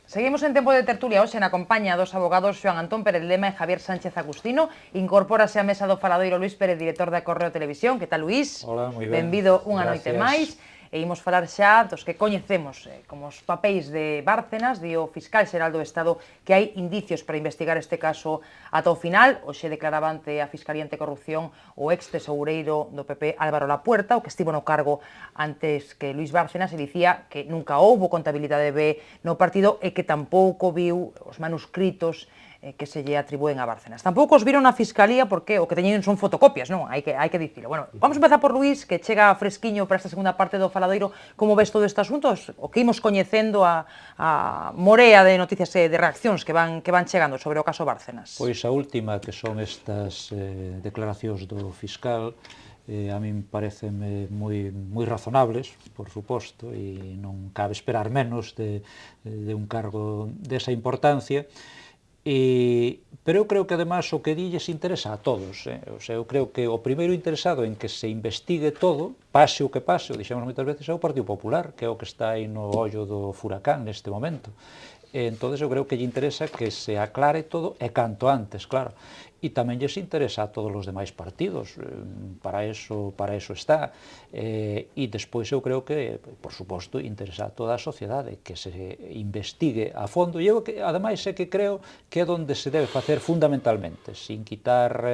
Seguimos en tempo de tertulia hoxe na compañía dos abogados Xoán Antón Pérez Lema e Javier Sánchez Agustino. Incorpórase á mesa do faladoiro Luís Pérez, director da Correo Televisión. Que tal, Luís? Hola, moi ben. Benvido unha noite Gracias. máis. E imos falar xa dos que coñecemos como os papéis de Bárcenas, di o fiscal xeral do Estado que hai indicios para investigar este caso ata o final. Hoxe declaraba ante a Fiscalía Anticorrupción o ex tesoureiro do PP Álvaro Lapuerta, o que estivo no cargo antes que Luís Bárcenas, e dicía que nunca houbo contabilidade B no partido e que tampouco viu os manuscritos que se lle atribúen a Bárcenas. Tampouco os viron na Fiscalía porque o que teñen son fotocopias, non? Hai que dicilo. Bueno, vamos empezar por Luís, que chega fresquiño para esta segunda parte do faladoiro. Como ves todo este asunto? O que imos coñecendo a morea de noticias e de reaccións que van chegando sobre o caso Bárcenas. Pois a última, que son estas declaracións do fiscal, a min parecen moi razonables, por suposto, e non cabe esperar menos de un cargo desa importancia. Pero eu creo que además o que dilles interesa a todos. O sea, eu creo que o primeiro interesado en que se investigue todo, pase o que pase, o dixemos moitas veces, é o Partido Popular, que é o que está aí no ollo do furacán neste momento. Entón, eu creo que lle interesa que se aclare todo e canto antes, claro. E tamén lles interesa a todos os demais partidos, para eso está. E despois eu creo que, por suposto, interesa a toda a sociedade que se investigue a fondo. E eu, ademais, é que creo que é onde se debe facer fundamentalmente, sin quitar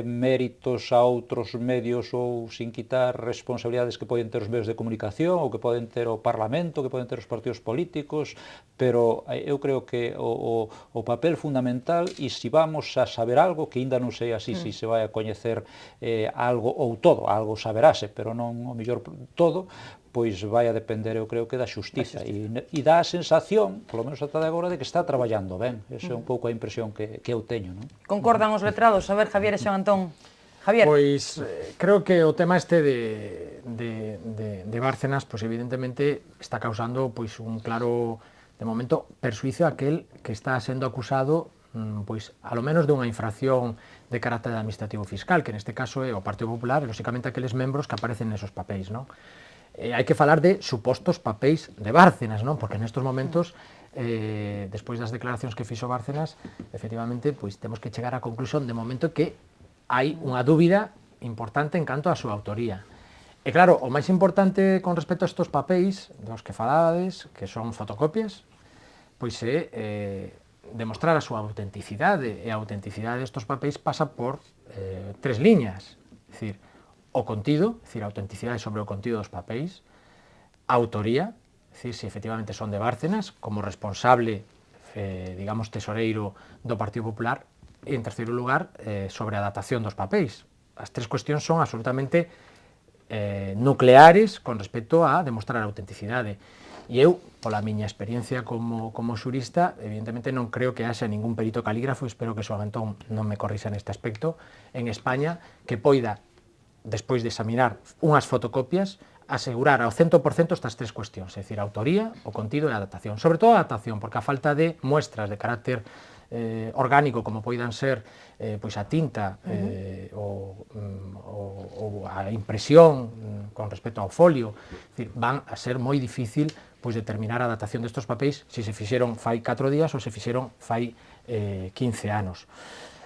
méritos a outros medios ou sin quitar responsabilidades que poden ter os medios de comunicación ou que poden ter o Parlamento, que poden ter os partidos políticos, pero eu creo que o papel fundamental, e se vamos a saber algo, que ainda non sei así se vai a coñecer algo ou todo, algo saberase, pero non o mellor todo, pois vai a depender, eu creo que da xustiza, e dá a sensación, polo menos ata de agora, de que está traballando ben. Esa é un pouco a impresión que eu teño, non? Concordan os letrados? A ver, Javier e Xoán Antón. Javier. Pois creo que o tema este de Bárcenas, pois evidentemente está causando pois un claro, de momento, persuicio a aquel que está sendo acusado pois, alo menos dunha infracción de carácter administrativo fiscal, que neste caso é o Partido Popular e, lóxicamente, aqueles membros que aparecen nesos papéis, non? Hai que falar de supostos papéis de Bárcenas, non? Porque nestos momentos, despois das declaracións que fixo Bárcenas, efectivamente, pois temos que chegar á conclusión de momento que hai unha dúbida importante en canto á súa autoría. E claro, o máis importante con respecto a estes papéis dos que falades, que son fotocopias, pois é demostrar a súa autenticidade, e a autenticidade destes papéis pasa por tres liñas, é dicir, o contido, é dicir, a autenticidade sobre o contido dos papéis, a autoría, é dicir, se efectivamente son de Bárcenas, como responsable, digamos, tesoreiro do Partido Popular, e, en terceiro lugar, sobre a datación dos papéis. As tres cuestións son absolutamente nucleares con respecto a demostrar a autenticidade. E eu, pola miña experiencia como xurista, evidentemente non creo que haxa ningún perito calígrafo, espero que Xoán Antón non me corrixa neste aspecto, en España, que poida, despois de examinar unhas fotocopias, asegurar ao 100% estas tres cuestións, é dicir, a autoría, o contido e a datación. Sobre todo a datación, porque a falta de muestras de carácter orgánico, como poidan ser pois a tinta ou a impresión con respecto ao folio, van a ser moi difícil pois determinar a datación destes papéis se se fixeron fai 4 días ou se fixeron fai 15 anos.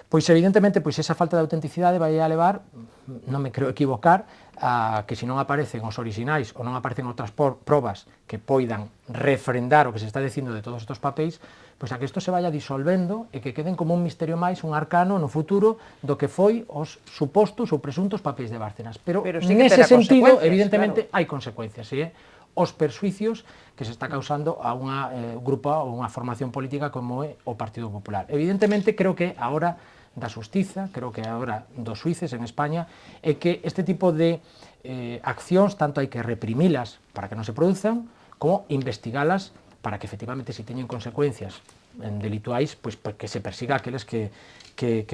Pois evidentemente pois esa falta de autenticidade vai a levar, non me creo equivocar, a que se non aparecen os orixinais ou non aparecen outras probas que poidan refrendar o que se está dicindo de todos estes papéis, pois a que isto se vaya disolvendo e que queden como un misterio máis, un arcano no futuro do que foi os supostos ou presuntos papéis de Bárcenas. Pero sí nese sentido, claro, evidentemente, hai consecuencias, os persuicios que se está causando a unha grupo ou unha formación política como é o Partido Popular. Evidentemente, creo que a hora da xustiza, creo que a hora dos xuíces en España, é que este tipo de accións tanto hai que reprimilas para que non se produzan, como investigalas para que efectivamente se teñen consecuencias delituais, pois que se persiga aqueles que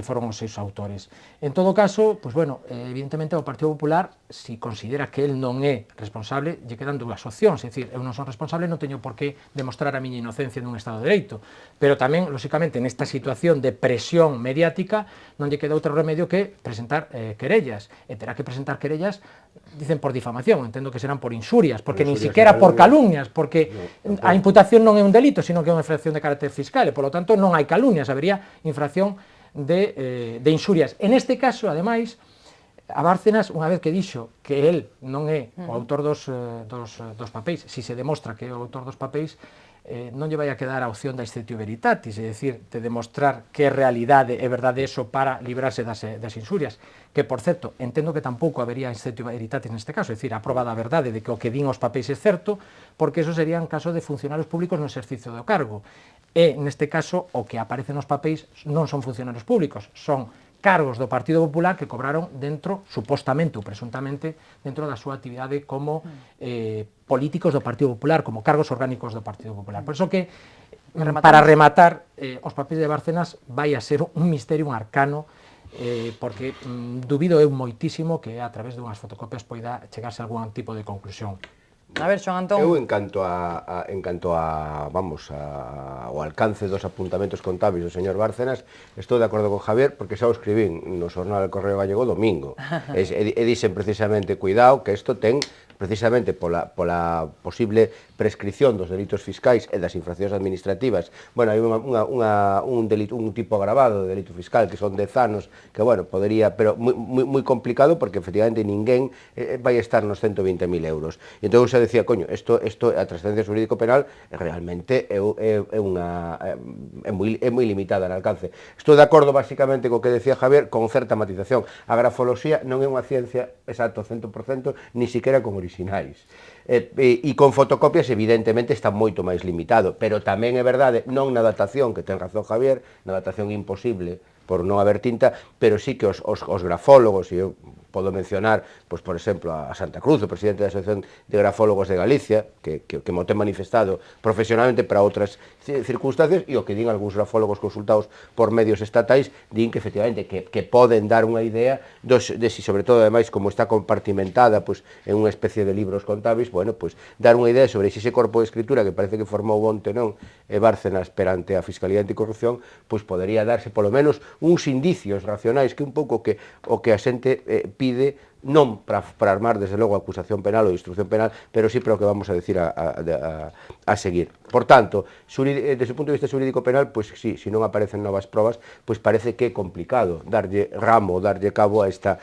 foron os seus autores. En todo caso, pois bueno, evidentemente o Partido Popular, si considera que el non é responsable, lle quedan dúas opcións, é dicir, eu non son responsable, non teño por que demostrar a miña inocencia nun Estado de Dereito, pero tamén, lóxicamente, nesta situación de presión mediática, non lle queda outro remedio que presentar querellas, e terá que presentar querellas, dicen por difamación, entendo que serán por insurias, porque nin siquiera por calumnias, porque a imputación non é un delito, sino que é unha infracción de carácter fiscal, e polo tanto non hai calumnias, habería infracción de insurias. En este caso, ademais, a Bárcenas, unha vez que dixo que el non é o autor dos papéis, si se demostra que é o autor dos papéis, non lle vai a quedar a opción da exceptio veritatis, é dicir, de demostrar que é realidade e verdade eso para librarse das insurias, que, por certo, entendo que tampouco habería exceptio veritatis neste caso, é dicir, a proba da verdade de que o que din os papéis é certo, porque eso sería en caso de funcionarios públicos no exercicio do cargo. E, neste caso, o que aparece nos papéis non son funcionarios públicos, son cargos do Partido Popular que cobraron dentro, supostamente ou presuntamente, dentro da súa actividade como políticos do Partido Popular, como cargos orgánicos do Partido Popular. Por iso que, para rematar, os papéis de Bárcenas vai a ser un misterio, un arcano, porque dubido eu moitísimo que a través dunhas fotocopias poida chegarse a algún tipo de conclusión. A ver, Xoán Antón. Eu, en canto ao alcance dos apuntamentos contables do señor Bárcenas, estou de acordo con Javier, porque xa o escribín no xornal El Correo Gallego domingo. E dixen precisamente, cuidado, que isto ten precisamente pola posible prescripción dos delitos fiscais e das infraccións administrativas. Bueno, hai un tipo agravado de delito fiscal que son 10 anos, que, bueno, podería, pero moi complicado, porque efectivamente ninguén vai estar nos 120.000 euros. E entón xa decía, coño, isto a trascendencia xurídico penal realmente é moi limitada no alcance. Estou de acordo basicamente co que decía Javier, con certa matización. A grafoloxía non é unha ciencia exacto 100%, ni siquiera con originais. E con fotocopias evidentemente está moito máis limitado, pero tamén é verdade, non na datación, que ten razón Javier, na datación imposible por non haber tinta, pero sí que os grafólogos, e eu podo mencionar, pois, por exemplo, a Santa Cruz, o presidente da Asociación de Grafólogos de Galicia, que mo ten manifestado profesionalmente para outras circunstancias, e o que din algúns grafólogos consultados por medios estatais, din que efectivamente que poden dar unha idea de si, sobre todo, ademais, como está compartimentada pois, en unha especie de libros contables, bueno, pois, dar unha idea sobre ese corpo de escritura que parece que formou onte, non, Bárcenas perante a Fiscalía Anticorrupción, pois podería darse polo menos uns indicios racionais que un pouco o que a xente pide, non para armar desde logo a acusación penal ou instrucción penal, pero sí para o que vamos a decir a seguir. Por tanto, desde o punto de vista xurídico penal, pois sí, se non aparecen novas probas, pois parece que é complicado darlle ramo, darlle cabo a esta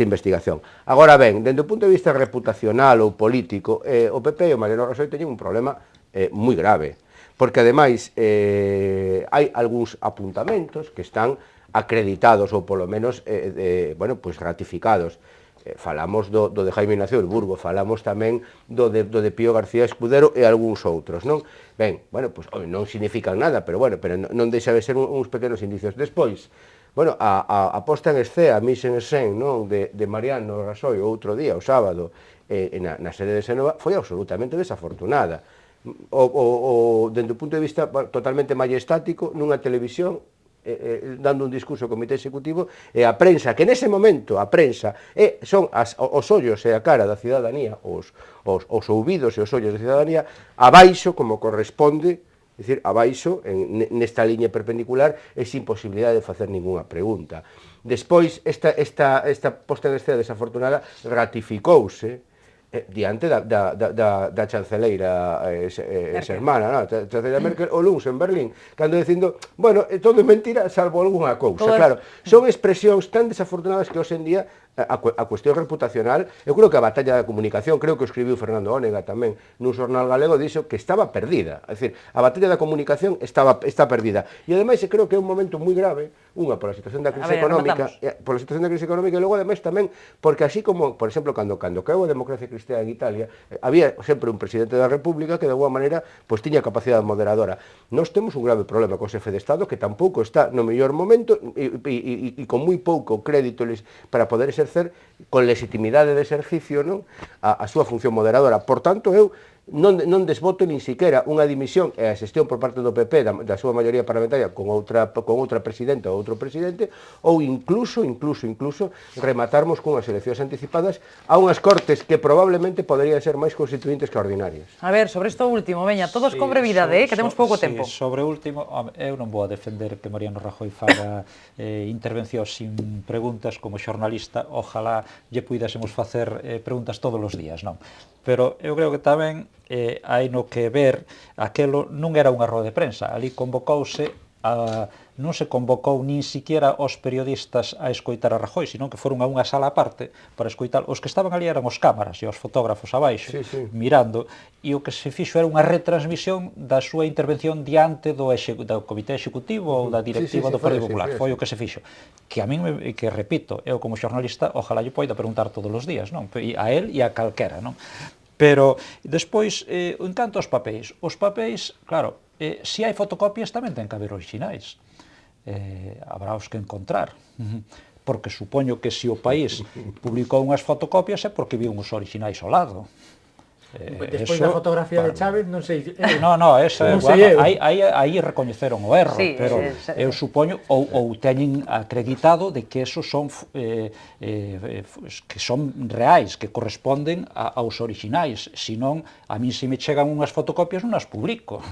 investigación. Agora ben, dende o punto de vista reputacional ou político, o PP e o Mariano Rajoy teñen un problema moi grave, porque ademais hai algúns apuntamentos que están acreditados ou polo menos bueno, pois ratificados. Falamos do de Jaime Ignacio del Burgo, falamos tamén do de Pío García Escudero e algúns outros, non? Ben, bueno, pois non significan nada, pero bueno, pero non deixa de ser uns pequenos indicios. Despois, bueno, a posta en escena, a mise en scène, non, de Mariano Rajoy o outro día, o sábado, na sede de Xénova, foi absolutamente desafortunada. Dende o punto de vista totalmente majestático, nunha televisión, dando un discurso ao Comité Executivo, e a prensa, que nese momento a prensa son os ollos e a cara da cidadanía, os ouvidos e os ollos da cidadanía, abaixo, como corresponde, é dicir, abaixo, nesta liña perpendicular, e sin posibilidade de facer ningunha pregunta. Despois, esta posta en escena desafortunada ratificouse diante da chanceleira xermana, a chanceleira Merkel, o luns en Berlín, cando dicindo, bueno, todo é mentira, salvo algunha cousa. Claro, son expresións tan desafortunadas que hoxe en día a cuestión reputacional, eu creo que a batalla da comunicación, creo que o escribiu Fernando Ónega tamén nun xornal galego, dixo que estaba perdida, é dicir, a batalla da comunicación está perdida, e ademais creo que é un momento moi grave, unha pola situación da crise económica, e logo ademais tamén, porque así como, por exemplo, cando caeu a democracia cristiana en Italia, había sempre un presidente da República que de alguma maneira pois tiña capacidade moderadora. Nós temos un grave problema co xefe de Estado que tampouco está no mellor momento e con moi pouco crédito para poder exercer con legitimidade de exercicio, non, a súa función moderadora. Por tanto, eu non desboto nin siquiera unha dimisión e a xestión por parte do PP da súa maioría parlamentaria con outra presidenta ou outro presidente, ou incluso rematarmos cunhas eleccións anticipadas a unhas cortes que probablemente poderían ser máis constituintes que ordinarias. A ver, sobre isto último, veña, todos con brevidade, que temos pouco tempo. Sobre o último, eu non vou a defender que Mariano Rajoy faga intervencións sin preguntas como xornalista, ojalá lle puidésemos facer preguntas todos os días, non? Pero eu creo que tamén hai no que ver, aquelo non era unha roda de prensa, ali convocouse non se convocou nin siquiera os periodistas a escoitar a Rajoy, senón que foron a unha sala aparte para escoitar. Os que estaban ali eran os cámaras e os fotógrafos abaixo, mirando, e o que se fixo era unha retransmisión da súa intervención diante do Comité Executivo ou da directiva do Partido Popular. Foi o que se fixo. Que a min, que repito, eu como xornalista, ojalá lle poida preguntar todos os días, non? A él e a calquera, non? Pero, despois, en canto aos papéis, claro, se hai fotocopias tamén ten que haber orixinais. Habrá os que encontrar, porque supoño que se o país publicou unhas fotocopias é porque viu uns orixinais ao lado. Despois da fotografía de Chávez, non sei... Aí recoñeceron o erro, pero eu supoño, ou teñen acreditado de que esos son que son reais, que corresponden aos orixinais, senón, a min se me chegan unhas fotocopias non as publico,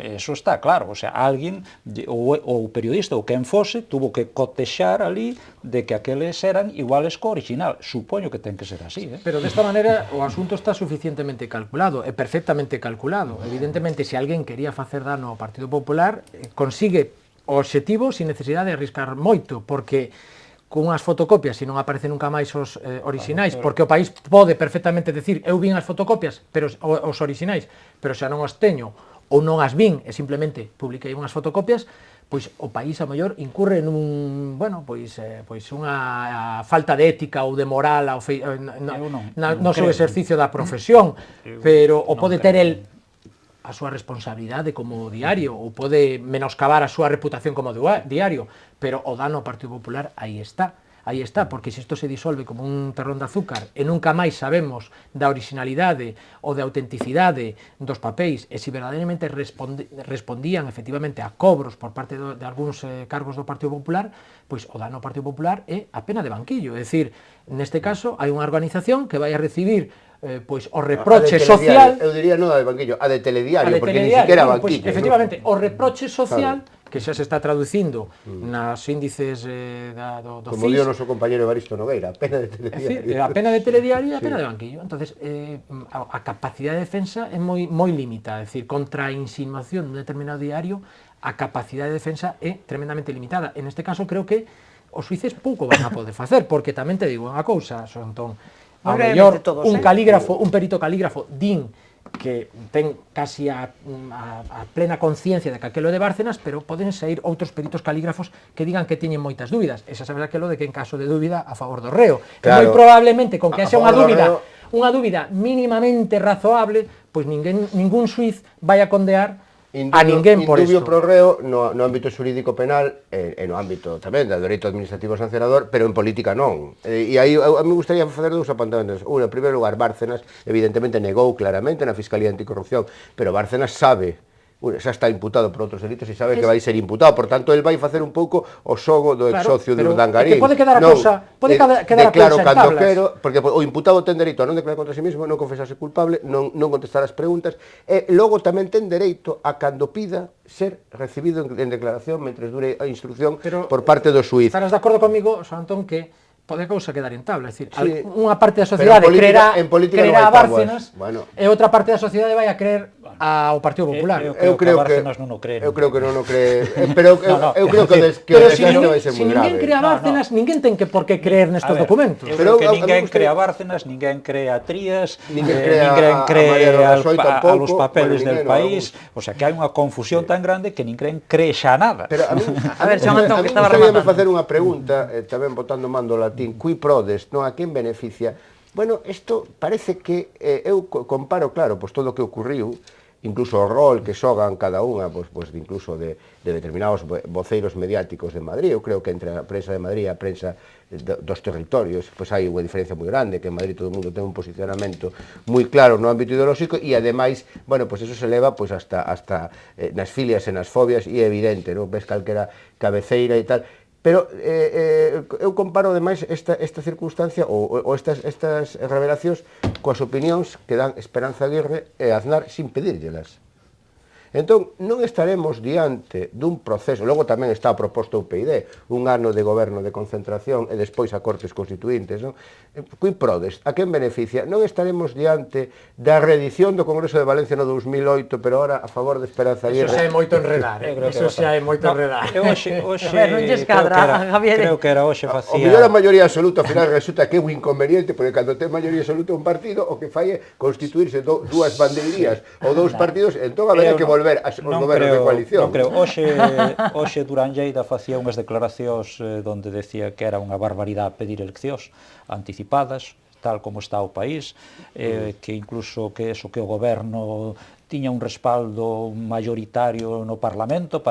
eso está claro, o sea, alguén, ou o periodista ou quen fose, tuvo que cotexar ali de que aqueles eran iguales co original. Supoño que ten que ser así, Pero desta maneira o asunto está suficientemente calculado, é perfectamente calculado. Evidentemente, se alguén quería facer dano ao Partido Popular, consigue o obxectivo sin necesidade de arriscar moito, porque cunhas fotocopias, se non aparecen nunca máis os orixinais, porque o país pode perfectamente decir, eu vin as fotocopias, pero os orixinais, pero xa non os teño, ou non as vin e simplemente publiquei unhas fotocopias, pois o país a mellor incurre nun, bueno, pois unha falta de ética ou de moral no seu exercicio da profesión, pero o pode ter el a súa responsabilidade como diario, ou pode menoscabar a súa reputación como diario, pero o dano ao Partido Popular aí está, porque se isto se disolve como un terrón de azúcar e nunca máis sabemos da originalidade ou da autenticidade dos papéis e se verdadeiramente respondían efectivamente a cobros por parte de algúns cargos do Partido Popular, pois o dano ao Partido Popular é a pena de banquillo, é dicir, neste caso hai unha organización que vai a recibir pois o reproche social... Eu diría non a de banquillo, a de telediario, porque ni siquiera banquillo. Pois, efectivamente, o reproche social que xa se está traducindo nas índices do FIS. Como dio o noso compañero Evaristo Nogueira, a pena de telediario. A pena de telediario e a pena de banquillo. Entonces, a capacidade de defensa é moi limitada, é dicir, contra a insinuación dun determinado diario, a capacidade de defensa é tremendamente limitada. En este caso, creo que os xuíces pouco van a poder facer, porque tamén te digo unha cousa, Antón, ao mellor un calígrafo, un perito calígrafo din que ten casi a plena conciencia de que aquelo é de Bárcenas, pero poden sair outros peritos calígrafos que digan que teñen moitas dúbidas. E xa sabes aquelo de que en caso de dúbida a favor do reo. Claro, moi probablemente con que haxa unha dúbida mínimamente razoable, pois ningún xuiz vai a condear a ninguén por isto. Indubio pro reo no ámbito xurídico penal e no ámbito tamén do dereito administrativo sancionador, pero en política non. E aí a mí gustaría facer dous apontamentos. En primeiro lugar, Bárcenas evidentemente negou claramente na Fiscalía Anticorrupción, pero Bárcenas sabe, xa está imputado por outros delitos e sabe que vai ser imputado, por tanto, el vai facer un pouco o xogo do exsocio de Urdangarín. Pode quedar a cousa en tablas. Porque o imputado ten dereito a non declarar contra si mesmo, non confesarse culpable, non contestar as preguntas, e logo tamén ten dereito a cando pida ser recibido en declaración mentre dure a instrucción por parte do xuíz. Estarás de acordo comigo, Antón, que pode a cousa quedar en tabla, é dicir, unha parte da sociedade creerá a Bárcenas e outra parte da sociedade vai a creer ao Partido Popular. Eu creo que Bárcenas non o cree. Eu creo que non o cree, pero eu creo que o desgaste vai ser moi grave. Se ninguén cree a Bárcenas, ninguén ten que por que creer nestes documentos. Eu creo que ninguén cree a Bárcenas, ninguén cree a Trías, ninguén cree a los papeles del país, o sea, que hai unha confusión tan grande que ninguén cree xa nada. Pero a ver, Xan Antón, que estaba rematando. Facer unha pregunta, tamén botando mando latín, qui prodest, non a quen beneficia. Bueno, isto parece que eu comparo, claro, pois todo o que ocurriu, incluso o rol que xogan cada unha, incluso de determinados voceiros mediáticos de Madrid. Eu creo que entre a prensa de Madrid e a prensa dos territorios, hai unha diferencia moi grande, que en Madrid todo o mundo ten un posicionamento moi claro no ámbito ideolóxico, e ademais, eso se leva hasta nas filias e nas fobias, e é evidente, non? Ves calquera cabeceira e tal. Pero eu comparo, ademais, esta circunstancia ou estas revelacións coas opinións que dan Esperanza Aguirre e Aznar sin pedírllelas. Entón, non estaremos diante dun proceso, logo tamén está proposto o UPyD, un ano de goberno de concentración e despois a Cortes Constituintes, non? Qui prodes, a quen beneficia? Non estaremos diante da reedición do Congreso de Valencia no 2008, pero ahora a favor de Esperanza Aguirre. Eso xa é moito enredar, Eso xa é moito enredar. Non lle escadra, Javier. Creo que era hoxe facía... O mellor a maioría absoluta, ao final resulta que é un inconveniente, porque cando ten maioría absoluta un partido, o que fai é constituirse dúas bandeirías ou dous partidos, entón haberá que volver aos gobernos de coalición. Non creo. Hoxe Durán Lleida facía unhas declaracións onde decía que era unha barbaridade pedir eleccións anticipadas, tal como está o país, que incluso que o goberno tiña un respaldo mayoritario no Parlamento,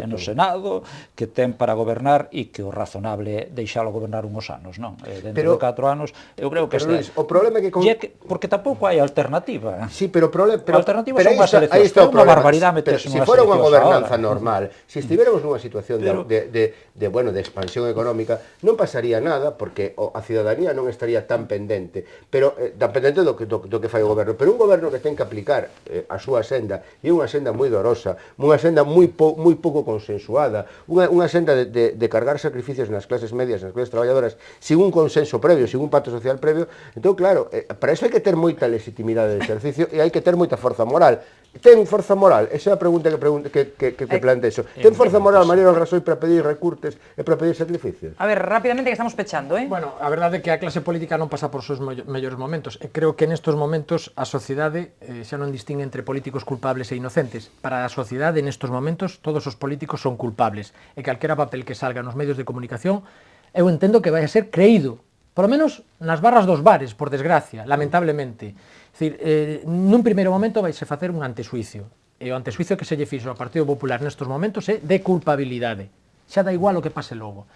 no Senado, que ten para gobernar, e que o razonable é deixalo gobernar unhos anos, non? Dentro de 4 anos, eu creo que Luis, o problema é que... Porque tampouco hai alternativa. Sí, pero a alternativa son unhas eleccións, é unha barbaridade meterse Se nunhas fora unha eleccións gobernanza ahora. normal, se estiveramos nunha situación de expansión económica, non pasaría nada, porque a ciudadanía non estaría tan pendente, pero tan pendente do que fai o goberno. Pero un goberno que ten que aplicar a súa senda, e unha senda moi dorosa, unha senda moi pouco consensuada, unha senda de cargar sacrificios nas clases medias, nas clases traballadoras, sin un consenso previo, sin un pacto social previo. Entón, claro, para iso hai que ter moita legitimidade de exercicio e hai que ter moita forza moral. Ten forza moral? Esa é a pregunta que plantexo. Ten forza moral Mariano Rajoy para pedir recurtes e para pedir sacrificios? A ver, rápidamente, que estamos pechando, Bueno, a verdade é que a clase política non pasa por seus mellores momentos. E creo que nestos momentos a sociedade xa non distingue entre políticos culpables e inocentes. Para a sociedade, nestos momentos, todos os políticos son culpables. E calquera papel que salga nos medios de comunicación, eu entendo que vai a ser creído. Por lo menos nas barras dos bares, por desgracia, lamentablemente. É dicir, nun primeiro momento vaise facer un antesuicio. E o antesuicio que se lle fixo ao Partido Popular nestos momentos é de culpabilidade. Xa dá igual o que pase logo.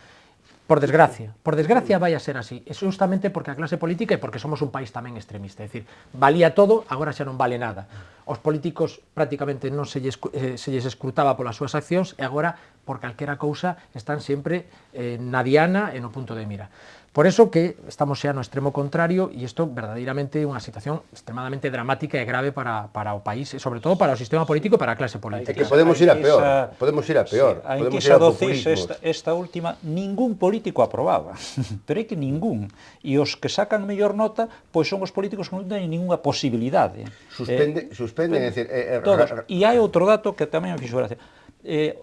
Por desgracia vai a ser así. É justamente porque a clase política e porque somos un país tamén extremista. É dicir, valía todo, agora xa non vale nada. Os políticos prácticamente non se lles escrutaba polas súas accións e agora, por calquera cousa, están sempre na diana e no punto de mira. Por eso que estamos xa no extremo contrario, e isto verdadeiramente é unha situación extremadamente dramática e grave para o país, e sobre todo para o sistema político e para a clase política. É que podemos ir a peor, A enquisa do CIS, esta última, ningún político aprobaba, pero é que ningún, e os que sacan mellor nota, pois son os políticos que non teñen ninguna posibilidade. Suspenden, é dicir... E hai outro dato que tamén me fixo gracia.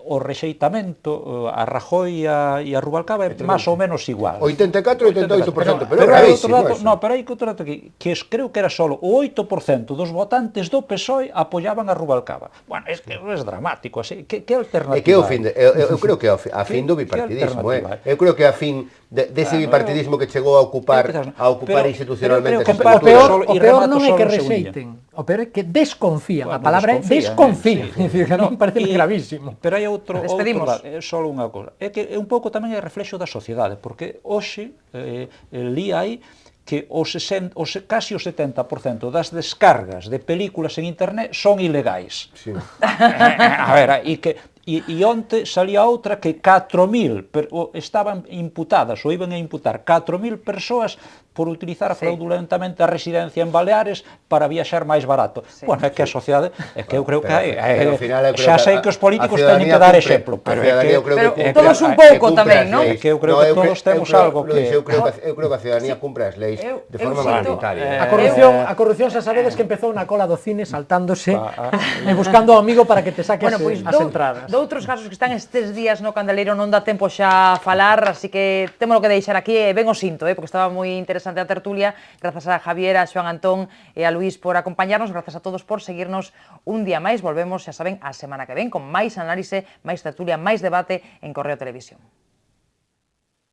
O rexeitamento a Rajoy e a Rubalcaba é máis ou menos igual. 84 e 88%, pero hai outro dato, pero hai outro dato que creo que era solo o 8% dos votantes do PSOE apoiaban a Rubalcaba. Bueno, é dramático, así. Que alternativa? É que eu creo que a fin do bipartidismo, eu creo que a fin dese bipartidismo que chegou a ocupar institucionalmente o peor non é que rexeiten, o peor é que desconfían, a palabra é desconfían, que non parece gravísimo. Pero hai outro dato, é só unha cousa, é que é un pouco tamén é reflexo da sociedade, porque hoxe li hai que casi o 70% das descargas de películas en internet son ilegais. Sí. A ver, e onte salía outra que 4.000 estaban imputadas ou iban a imputar 4.000 persoas por utilizar fraudulentamente a residencia en Baleares para viaxar máis barato. Bueno, é que a sociedade, é que eu creo que xa sei que os políticos teñen que dar exemplo, pero todos un pouco tamén, non? É que eu creo que todos temos algo que... Eu creo que a ciudadanía cumpre as leis de forma mayoritaria. A corrupción xa sabedes que empezou na cola do cine saltándose e buscando ao amigo para que te saques as entradas. Doutros casos que están estes días no Candeleiro non dá tempo xa a falar, así que temos que deixar aquí, ben o sinto, porque estaba moi interesante a tertulia. Grazas a Javier, a Xoán Antón e a Luís por acompañarnos, grazas a todos por seguirnos un día máis. Volvemos, xa saben, a semana que ven con máis análise, máis tertulia, máis debate en Correo Televisión.